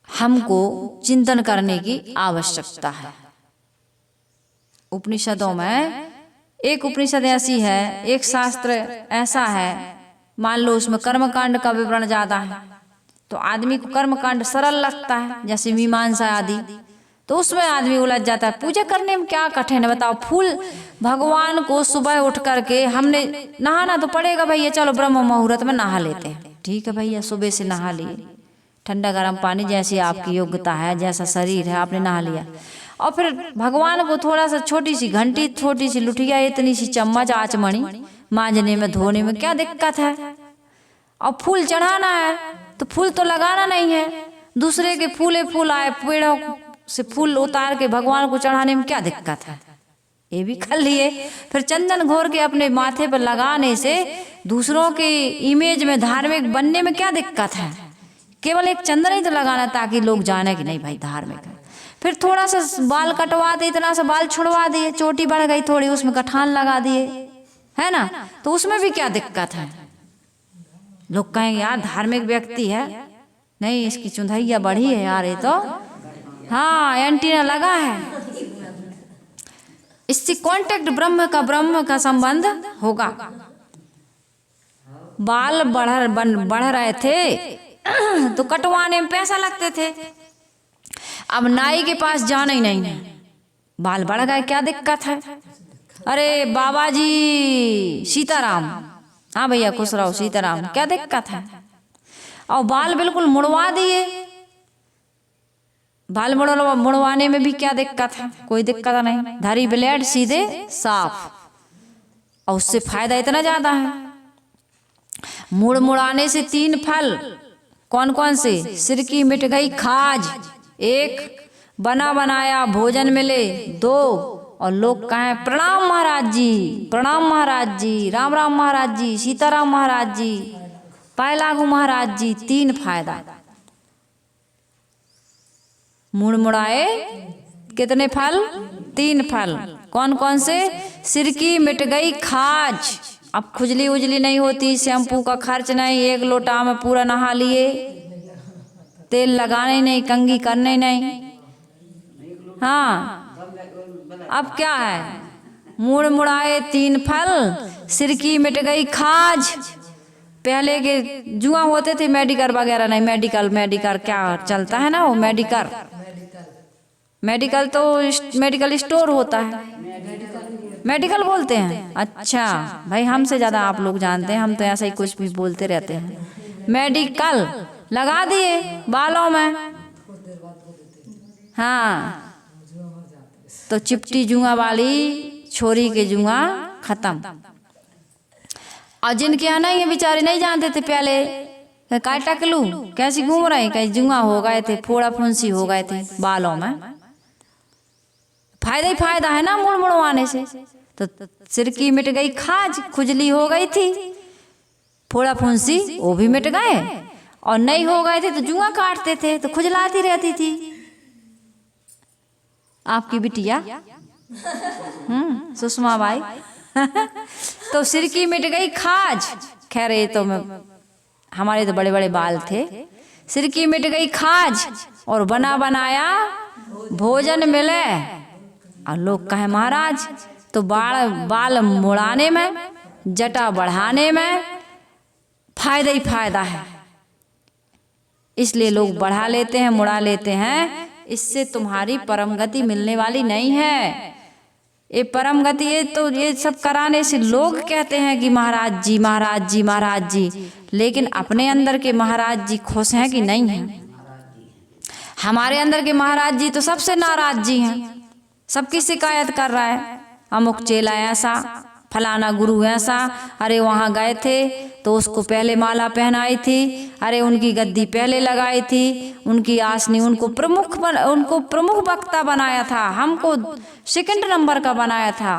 हमको चिंतन करने की आवश्यकता है। उपनिषदों में एक उपनिषद ऐसी है, एक शास्त्र ऐसा है, मान लो उसमें कर्मकांड का विवरण ज्यादा है, तो आदमी को कर्मकांड सरल लगता है, जैसे मीमांसा आदि, तो उसमें आदमी उलझ जाता है। पूजा करने में क्या कठिन है बताओ। फूल भगवान को सुबह उठ करके हमने नहाना तो पड़ेगा भैया, चलो ब्रह्म मुहूर्त में नहा लेते हैं, ठीक है भैया, सुबह से नहा लिए, ठंडा गर्म पानी जैसी आपकी योग्यता है, जैसा शरीर है, आपने नहा लिया। और फिर भगवान को थोड़ा सा छोटी सी घंटी, छोटी सी लुटिया, इतनी सी चम्मच, आचमणी मांजने में, धोने में क्या दिक्कत है। और फूल चढ़ाना है तो फूल तो लगाना नहीं है, दूसरे के फूल आए, पेड़ों से फूल उतार के भगवान को चढ़ाने में क्या दिक्कत है, ये भी कर लिए। फिर चंदन घोर के अपने माथे पर लगाने से दूसरों के इमेज में धार्मिक बनने में क्या दिक्कत है। केवल एक चंदन ही तो लगाना ताकि लोग जाने कि नहीं भाई धार्मिक है। फिर थोड़ा सा बाल कटवा दिए, इतना सा बाल छुड़वा दिए, चोटी बढ़ गई थोड़ी, उसमें कठान लगा दिए, है ना, तो उसमें भी क्या दिक्कत है। लोग कहेंगे यार धार्मिक व्यक्ति है, नहीं इसकी चुंधैया बढ़ी है यार, ये तो हाँ एंटीना लगा है, इससे कांटेक्ट ब्रह्म का संबंध होगा। बाल बढ़ रहे थे तो कटवाने में पैसा लगते थे, अब नाई के पास जाना ही नहीं है, बाल बढ़ गए, क्या दिक्कत है। अरे बाबा जी सीताराम, हाँ भैया खुश रहो सीताराम, क्या दिक्कत है। और बाल बिल्कुल मुड़वा दिए, बाल मुड़वाने में भी क्या दिक्कत है, कोई दिक्कत नहीं, धारी ब्लेड सीधे साफ, और उससे फायदा इतना ज्यादा है। मुड़ाने से 3 फल, कौन कौन से, सिर की मिट गई खाज, 1 बना बनाया भोजन मिले, 2 और लोग कहें प्रणाम महाराज जी, प्रणाम महाराज जी, राम राम महाराज जी, सीताराम महाराज जी, पाए लागू महाराज जी। 3 फायदा। मुड़ मुड़ाए कितने फल? 3 फल। कौन कौन से? सिर की मिट गई खाज, अब खुजली उजली नहीं होती, शैम्पू का खर्च नहीं, 1 लोटा में पूरा नहा लिए, तेल लगाने नहीं, कंघी करने नहीं। हाँ, अब क्या है? मुड़ मुड़ाए 3 फल, सिर की मिट गई खाज। पहले के जुआ होते थे, मेडिकल वगैरह नहीं, मेडिकल क्या चलता है ना, वो मेडिकल तो मेडिकल स्टोर होता है, मेडिकल बोलते हैं। अच्छा भाई, हमसे ज़्यादा आप लोग जानते हैं, हम तो ऐसा ही कुछ भी बोलते रहते हैं। मेडिकल लगा दिए बालों में, हाँ, तो चिपटी जुआ वाली छोरी के जुआ खत्म। और जिनके यहाँ नहीं है बेचारे नहीं जानते थे पहले, काय टकलू कैसी घूम रहे, कहीं जुआ हो गए थे, फोड़ा फुंसी हो गए थे बालों में। फायदा ही फायदा है ना मुड़ मुड़वाने से। तो सिर की मिट गई खाज, खुजली हो गई थी, फोड़ा फुंसी वो भी मिट गए, और नहीं हो गए थे तो जुआ काटते थे तो खुजलाती रहती थी आपकी बिटिया सुषमा बाई। तो सिर की मिट गई खाज। खैर ये तो हमारे तो बड़े बड़े बाल थे। सिर की मिट गई खाज और बना बनाया भोजन मिले। और लोग कहे महाराज तो बाल मुड़ाने में, जटा बढ़ाने में फायदा ही फायदा है, इसलिए लोग बढ़ा लेते हैं, मुड़ा लेते हैं। इससे तुम्हारी परम गति मिलने वाली नहीं है। ये परम गति, ये सब कराने से लोग कहते हैं कि महाराज जी महाराज जी महाराज जी, लेकिन अपने अंदर के महाराज जी खुश हैं कि नहीं हैं? हमारे अंदर के महाराज जी तो सबसे नाराज जी हैं, सबकी शिकायत कर रहा है, अमुक चेला ऐसा, फलाना गुरु ऐसा, अरे वहाँ गए थे तो उसको पहले माला पहनाई थी, अरे उनकी गद्दी पहले लगाई थी, उनकी आसनी, उनको प्रमुख वक्ता बनाया था, हमको सेकंड नंबर का बनाया था,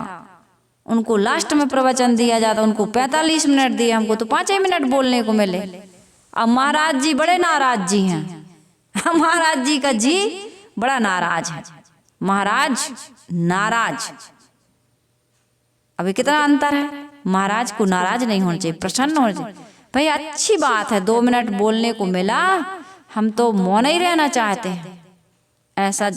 उनको लास्ट में प्रवचन दिया जाता, उनको 45 मिनट दिए, हमको तो 5 ही मिनट बोलने को मिले। अब महाराज जी बड़े नाराज जी हैं, महाराज जी का जी बड़ा नाराज है, महाराज नाराज। अभी कितना अंतर है, महाराज को नाराज नहीं होना चाहिए, प्रसन्न होना चाहिए। भाई अच्छी बात है, 2 मिनट बोलने को मिला, हम तो मौन ही रहना चाहते हैं। ऐसा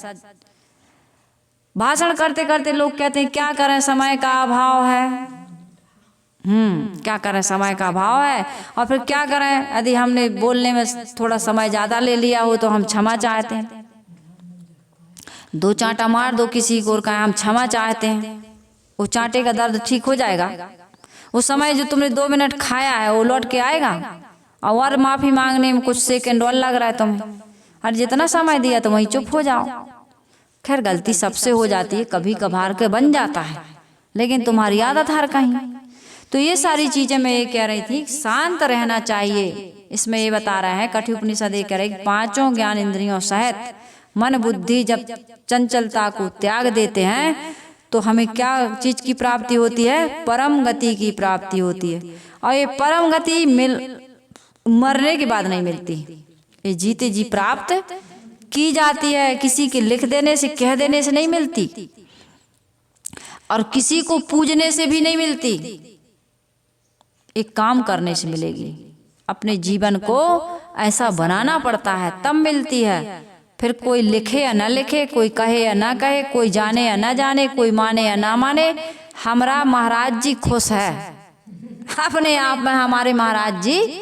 भाषण करते करते लोग कहते हैं क्या करें, समय का अभाव है। क्या करें, समय का अभाव है। और फिर क्या करें, यदि हमने बोलने में थोड़ा समय ज्यादा ले लिया हो तो हम क्षमा चाहते हैं, 2 चांटा मार दो किसी को और कहें हम क्षमा चाहते हैं, वो चांटे का दर्द ठीक हो जाएगा। उस समय जो तुमने 2 मिनट खाया है वो लौट के आएगा, और माफी मांगने में कुछ सेकंड और लग रहा है तुम्हें, और जितना समय दिया तो वहीं चुप हो जाओ। खैर गलती सबसे हो जाती है, कभी कभार के बन जाता है, लेकिन तुम्हारी आदत हर कहीं। तो ये सारी चीजें मैं ये कह रही थी, शांत रहना चाहिए। इसमें ये बता रहा है कठि उपनिषद ये कह रहे 5 ज्ञान इंद्रियों सहित मन बुद्धि जब चंचलता को त्याग देते हैं तो हमें क्या चीज की प्राप्ति होती है? परम गति की प्राप्ति होती है। और ये परम गति मरने के बाद नहीं मिलती, ये जीते जी प्राप्त की जाती है। किसी के लिख देने से, कह देने से नहीं मिलती, और किसी को पूजने से भी नहीं मिलती, एक काम करने से मिलेगी। अपने जीवन को ऐसा बनाना पड़ता है तब मिलती है। फिर कोई लिखे या ना लिखे, कोई कहे या ना कहे, कोई जाने या ना जाने, कोई माने या ना माने, हमारा महाराज जी खुश है अपने आप में। हमारे महाराज जी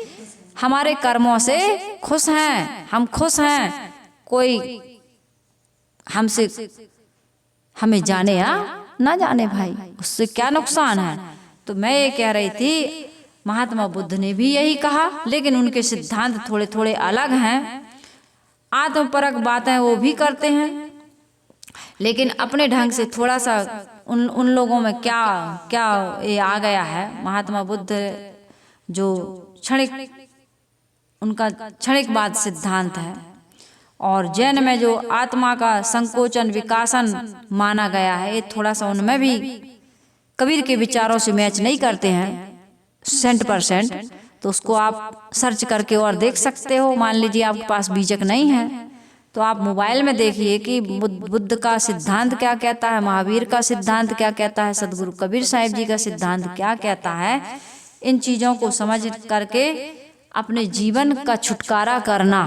हमारे कर्मों से खुश हैं, हम खुश हैं। कोई हमसे हमें जाने या ना जाने भाई, उससे क्या नुकसान है। तो मैं ये कह रही थी महात्मा बुद्ध ने भी यही कहा, लेकिन उनके सिद्धांत थोड़े थोड़े अलग हैं। आत्मपरक बातें वो भी करते हैं, लेकिन अपने ढंग से थोड़ा सा उन लोगों में क्या क्या ये आ गया है। महात्मा बुद्ध जो क्षणिक, उनका क्षणिकवाद सिद्धांत है, और जैन में जो आत्मा का संकोचन विकासन माना गया है, ये थोड़ा सा उनमें भी कबीर के विचारों से मैच नहीं करते हैं 100%। तो उसको आप सर्च करके और देख सकते हो। मान लीजिए आपके पास बीजक नहीं है तो आप मोबाइल में देखिए कि बुद्ध का सिद्धांत क्या कहता है, महावीर का सिद्धांत क्या कहता है, सदगुरु कबीर साहिब जी का सिद्धांत क्या कहता है। इन चीज़ों को समझ करके अपने जीवन का छुटकारा करना,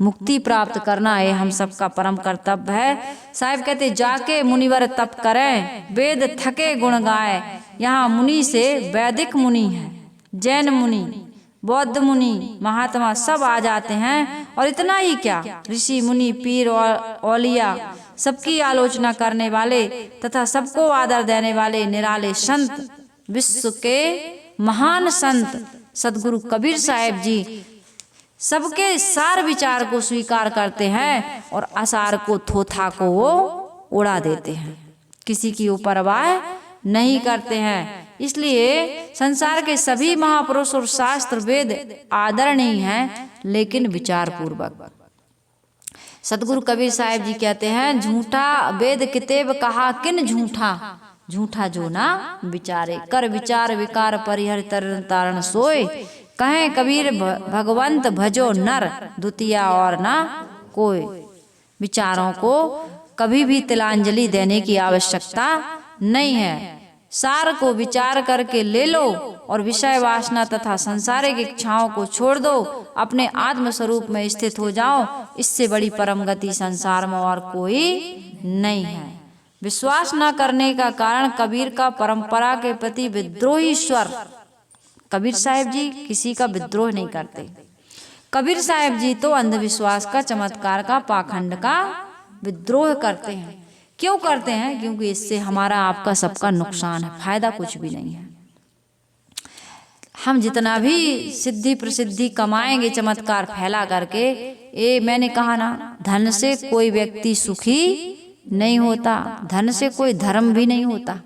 मुक्ति प्राप्त करना ये हम सबका परम कर्तव्य है। साहिब कहते जाके मुनिवर तप करें, वेद थके गुण गाए। यहाँ मुनि से वैदिक मुनि है, जैन मुनि, बौद्ध मुनि, महात्मा सब आ जाते हैं। और इतना ही क्या, ऋषि मुनि, पीर और औलिया सबकी आलोचना करने वाले तथा सबको आदर देने वाले निराले संत, विश्व के महान संत सदगुरु कबीर साहिब जी सबके सार विचार को स्वीकार करते हैं और असार को, थोथा को वो उड़ा देते हैं, किसी की परवाह नहीं करते हैं। इसलिए संसार के सभी महापुरुष और शास्त्र वेद आदरणीय हैं, लेकिन विचार पूर्वक। सदगुरु कबीर साहिब जी कहते हैं झूठा वेद कितेब कहा किन झूठा, झूठा जो ना विचारे, कर विचार विकार परिहर तरन तारण सोए। कहें कबीर भगवंत भजो नर, द्वितीया और ना कोई। विचारों को कभी भी तिलांजलि देने की आवश्यकता नहीं है। सार को विचार करके ले लो और विषय वासना तथा सांसारिक इच्छाओं को छोड़ दो, अपने आत्म स्वरूप में स्थित हो जाओ। इससे बड़ी परम गति संसार में और कोई नहीं है। विश्वास न करने का कारण कबीर का परंपरा के प्रति विद्रोही स्वर। कबीर साहिब जी किसी का विद्रोह नहीं करते। कबीर साहिब जी तो अंधविश्वास का, चमत्कार का, पाखंड का विद्रोह करते हैं। क्यों करते हैं? क्योंकि इससे हमारा आपका सबका नुकसान है, फायदा कुछ भी नहीं है। हम जितना भी सिद्धि प्रसिद्धि कमाएंगे चमत्कार फैला करके, ये मैंने कहा ना, धन से कोई व्यक्ति सुखी नहीं होता, धन से कोई धर्म भी नहीं होता।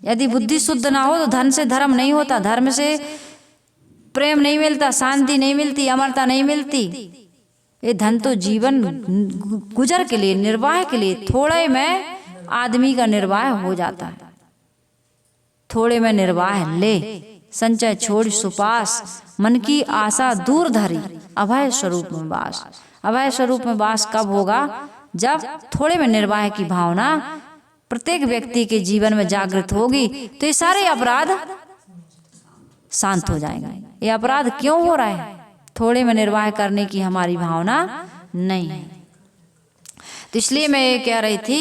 यदि बुद्धि शुद्ध ना हो तो धन से धर्म नहीं होता, धर्म से प्रेम नहीं मिलता, शांति नहीं मिलती, अमरता नहीं मिलती। ये धन तो जीवन गुजर के लिए, निर्वाह के लिए, थोड़े में आदमी का निर्वाह हो जाता है। थोड़े में निर्वाह ले, संचय छोड़ सुपास, मन की आशा दूर धरी, अभय स्वरूप में वास। अभय स्वरूप में वास कब होगा? जब थोड़े में निर्वाह की भावना प्रत्येक व्यक्ति के जीवन में जागृत होगी, तो ये सारे अपराध शांत हो जाएंगे। ये अपराध क्यों हो रहा है? थोड़े में निर्वाह करने की हमारी भावना नहीं है। तो इसलिए मैं ये कह रही थी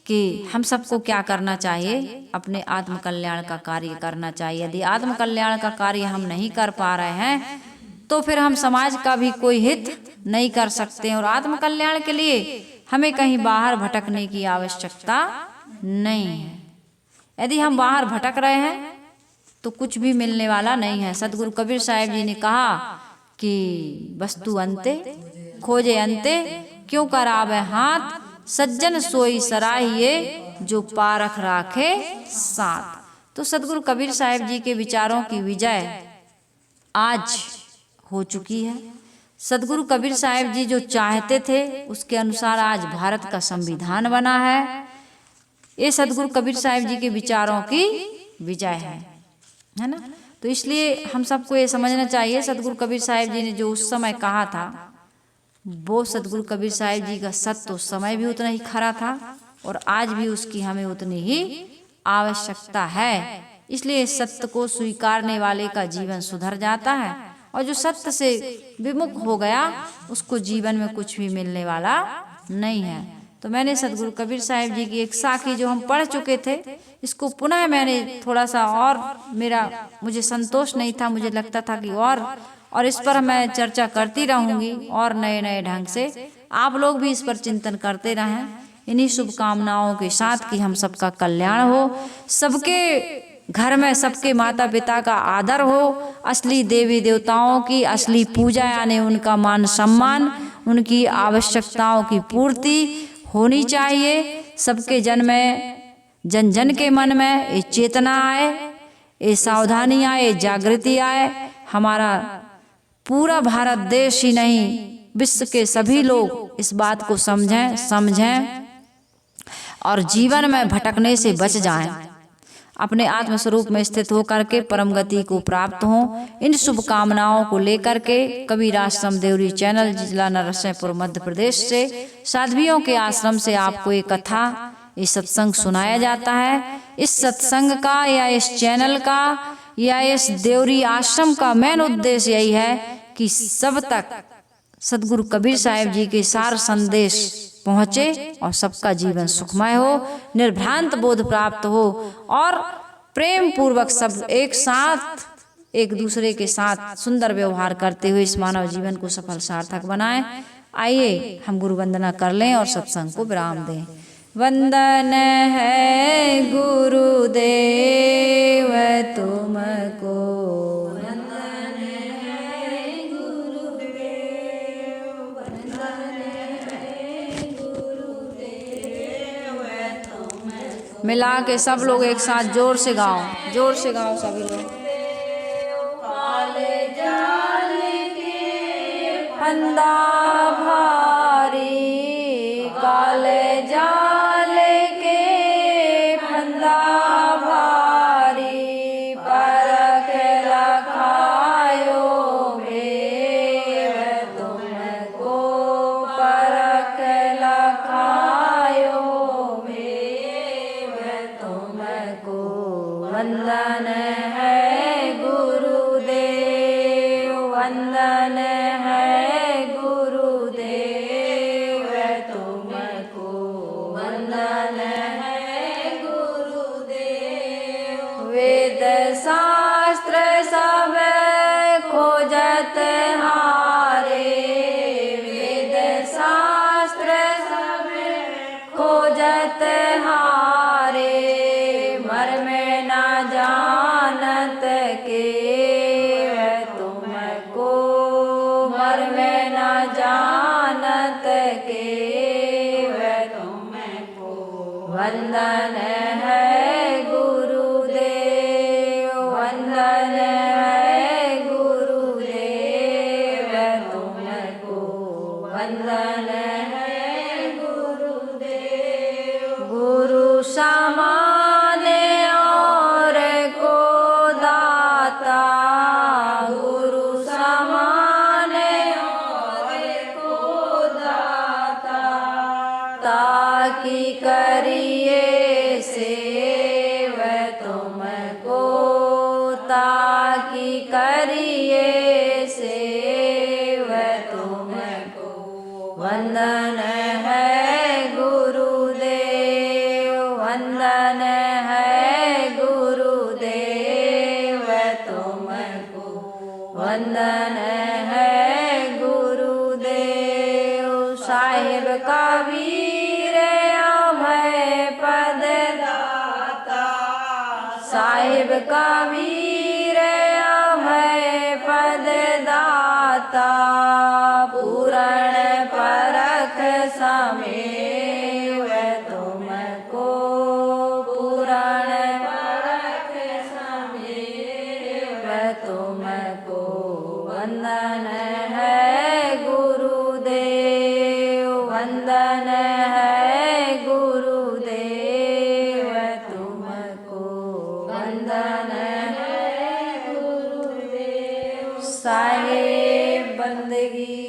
कि हम सबको क्या करना चाहिए? अपने आत्म कल्याण का कार्य करना चाहिए। यदि आत्म कल्याण का कार्य हम नहीं कर पा रहे हैं तो फिर हम समाज का भी कोई हित नहीं कर सकते। और आत्म कल्याण के लिए हमें कहीं बाहर भटकने की आवश्यकता नहीं है। यदि हम बाहर भटक रहे हैं तो कुछ भी मिलने वाला नहीं है। सदगुरु कबीर साहिब जी ने कहा कि वस्तु अंते खोजे अंते, क्यों करावे हाथ, सज्जन सोई सराहिए, जो पारख राखे साथ। तो सदगुरु कबीर साहिब जी के विचारों की विजय आज हो चुकी है। सदगुरु कबीर साहिब जी जो चाहते थे उसके अनुसार आज भारत का संविधान बना है। ये सदगुरु कबीर साहिब जी के विचारों की विजय है ना। तो इसलिए हम सबको ये समझना चाहिए, सदगुरु कबीर साहिब जी ने जो उस समय कहा था, वो सदगुरु कबीर साहिब जी का सत्य उस समय भी उतना ही खरा था और आज भी उसकी हमें उतनी ही आवश्यकता है। इसलिए सत्य को स्वीकारने वाले का जीवन सुधर जाता है, और जो सत्य से विमुख हो गया उसको जीवन में कुछ भी मिलने वाला नहीं है। तो मैंने सदगुरु कबीर साहिब जी की एक साखी जो हम पढ़ चुके थे, इसको पुनः मैंने थोड़ा सा और मुझे संतोष नहीं था, मुझे लगता था कि और इस पर मैं चर्चा करती रहूंगी और नए नए ढंग से। आप लोग भी इस पर चिंतन करते रहें। इन्हीं शुभकामनाओं के साथ कि हम सबका कल्याण हो, सबके घर में सबके माता पिता का आदर हो, असली देवी देवताओं की असली पूजा यानी उनका मान सम्मान, उनकी आवश्यकताओं की पूर्ति होनी चाहिए। सबके जन जन के मन में ये चेतना आए, ये सावधानी आए, जागृति आए। हमारा पूरा भारत देश ही नहीं, विश्व के सभी लोग इस बात को समझें और जीवन में भटकने से बच जाएं, अपने आत्म स्वरूप में स्थित होकर के परम गति को प्राप्त हों। इन शुभकामनाओं को लेकर के कबीर आश्रम देवरी चैनल, जिला नरसिंहपुर, मध्य प्रदेश से साध्वियों के आश्रम से आपको एक कथा, ये सत्संग सुनाया जाता है। इस सत्संग का या इस चैनल का या इस देवरी आश्रम का मेन उद्देश्य यही है कि सब तक सदगुरु कबीर साहिब जी के सार संदेश पहुँचे और सबका जीवन सुखमय हो, निर्भ्रांत बोध प्राप्त हो और प्रेम पूर्वक सब एक साथ एक दूसरे के साथ सुंदर व्यवहार करते हुए इस मानव जीवन को सफल सार्थक बनाएं। आइए हम गुरु वंदना कर लें और सत्संग को विराम दें। वंदन है गुरुदेव तुमको, मिला के सब लोग एक साथ जोर से गाओ, जोर से गाओ सभी लोग। काले जाल के फंदा भारी, काले जाल के फंदा भारी, परख लखायो भेव तुमको, परख लखायो वंदन है गुरुदेव, वंदन है गुरुदेव तुमको, वंदन है गुरुदेव। वेद शास्त्र सब खोजत हारे, वेद शास्त्र सब खोजत हारे, मर्म जानत के तुमको, मर्म न जानत के तुमको, वंदन है गुरुदेव, वंदन है गुरुदेव तुमको, वंदन है गुरुदेव। गुरु समान ताकि करिए सेव तुमको, ताकि करिए सेव तुमको, वंदन है गुरुदेव, वंदन है गुरुदेव तुमको, वंदन है गुरुदेव। साहिब कबीर अभय पद दाता, साहिब कबीर अभय पद दाता, पूरण परख समेव तुमको, पूरण परख समेव तुमको, वंदन है गुरुदेव, वंदन है गुरुदेव तुमको, वंदन है गुरुदेव। साहिब बंदगी